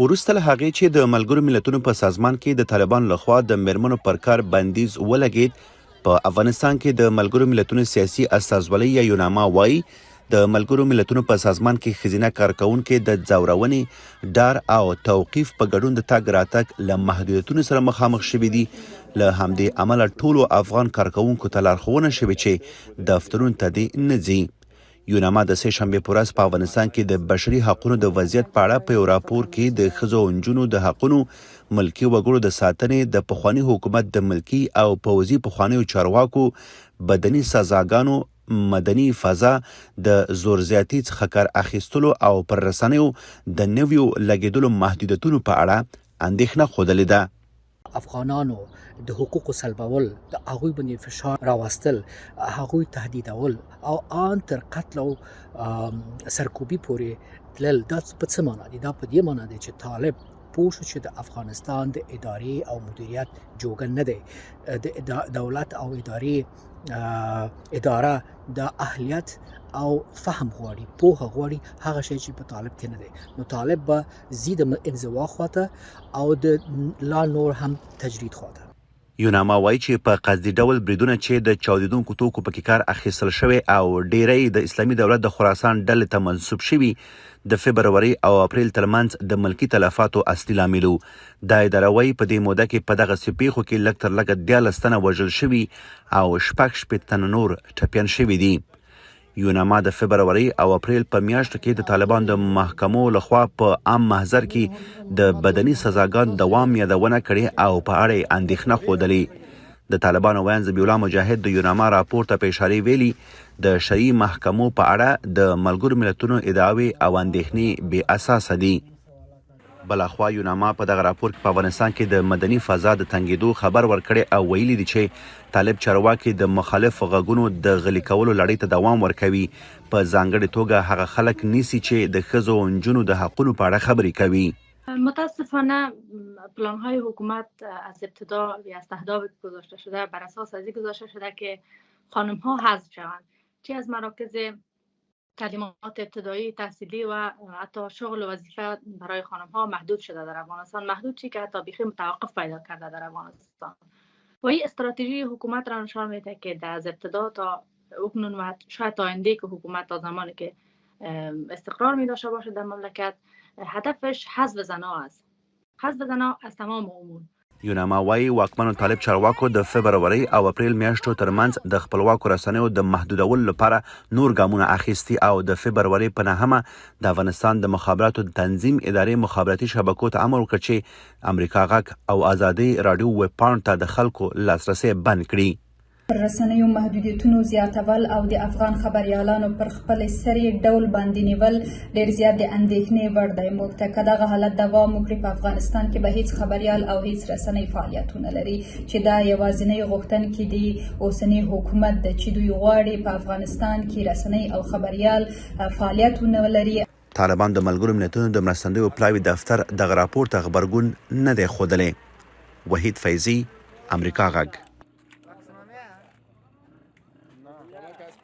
وروسته له هغې چې د ملګرو ملتونو په سازمان کې د طالبانو لخوا د میرمنو پر کار بندیز ولګېد، په افغانستان کې د ملګرو ملتونو سیاسي استازولۍ یا یوناما وایي د ملګرو ملتونو په سازمان کې ښځینه کارکوونکې د ځورونې، ډار او توقیف په ګډون د تګ راتګ له محدودیتونو سره مخامخ شوي دي. له همدې امله ټولو افغان کارکوونکو ته لارښوونه شوې چې دفترونو ته دې نه ځي. یوناما د سه شنبې په ورځ په افغانستان کې د بشري حقونو د وضعیت په اړه په یو راپور کې د ښځو او نجونو د حقونو، ملکي وګړو د ساتنې، د پخواني حکومت د ملکي او پوځي پخوانیو چارواکو، بدني سزاګانو، مدني فضا، د زور زیاتي څخه کار اخیستلو او پر رسنیو د نویو لګېدلو محدودیتونو په اړه اندېښنه ښودلې ده. افغانانو د حقوقو سلبول، د هغوی باندې فشار راوستل، هغوی تهدیدول او آن تر قتل او سرکوبي پورې تلل، دا په څه معنا دي؟ دا په دې معنا دی چې طالب پوه شو چې د افغانستان د ادارې او مدیریت جوګن نه دی. د دولت او اداره د اهلیت او فهم غواړي، پوهه غواړي، هغه شی چې په طالب کې نه دی. نو طالب به زی د انزوا خواته او د لا نور هم تجرید خواته. یوناما وایي چې په قصدي ډول بریدونه چې د چاودیدونکو توکو پکې کار اخیستل شوی او ډیری د اسلامي دولت د خراسان ډلې ته منسوب شوي، د فبروري او اپریل ترمنځ د ملکي تلفاتو اصلي لامل و. دا اداره وایي په دې موده کې په دغسې پیښو کې لږ تر لږه 14 تنه وژل شوي او 6 تنه نور ټپیان شوي دي. یوناما د فبروري او اپریل په میاشتو کې د طالبان د محکمو لخوا په عام محضر کې د بدني سزاګانو دوام یادونه کړې او په اړه یې اندېښنه ښودلې. د طالبانو ویاند ذبیح الله مجاهد د یوناما راپور ته په اشارې ویلي د شرعي محکمو په اړه د ملګرو ملتونو ادعاوې او اندېښنې بې اساسه دي. بلاخوا یوناما په دغه راپور کې په افغانستان کې د مدني فضا د تنګېدو خبر ورکړی او ویلي دي چې طالب چارواکي د مخالف غږونو د غلي کولو لړۍ ته دوام ورکوي، په ځانګړې توګه هغه خلک نیسي چې د ښځو او نجونو د حقونو په اړه خبرې کوي. متاسفانه پلان‌های حکومت از ابتدا یا از اهداف گذاشته شده بر اساس از این گذاشته شده که خانم‌ها حذف شوند، چه از مراکز تعلیمات ابتدایی، تحصیلی و حتی شغل و وظیفه برای خانم‌ها محدود شده در افغانستان، محدود چی که حتی بیخی متوقف پیدا کرده در افغانستان. و این استراتژی حکومت را نشان میده که از ابتدا تا اکنون و شاید تا آینده که حکومت تا زمانی که استقرار می داشته باشه در مملکت، هدفش حذف زنها است. حذف زنها از تمام امور. یوناما وایي واکمنو طالب چارواکو د فبروري او اپریل میاشتو ترمنځ د خپلواکو رسنیو د محدودولو لپاره نور ګامونه اخیستي او د فبروري په 9 د افغانستان د مخابراتو د تنظیم ادارې مخابراتي شبکو ته امر وکړ چې امریکا غږ او ازادي رادیو ویب پاڼو ته د خلکو لاسرسی بند کړي. پر رسنیو محدودیتونو زیاتول او د افغان خبریالانو پر خپل سری ډول باندې نیول ډیر زیات د اندېښنې وړ دی. موږ ته که دغه حالت دوام وکړي په افغانستان کې به هیڅ خبریال او هیڅ رسنۍ فعالیتونه لري، چې دا یوازینی غوښتنکي دي اوسنی حکومت ده چې دوی غواړي په افغانستان کې رسنۍ او خبریال فعالیتونه ولري. طالبان د ملګرو ملتونو د مرستندویو پلاوي دفتر دغه راپور ته غبرګون نه دی ښودلی. وحید فیضي، امریکا غږ.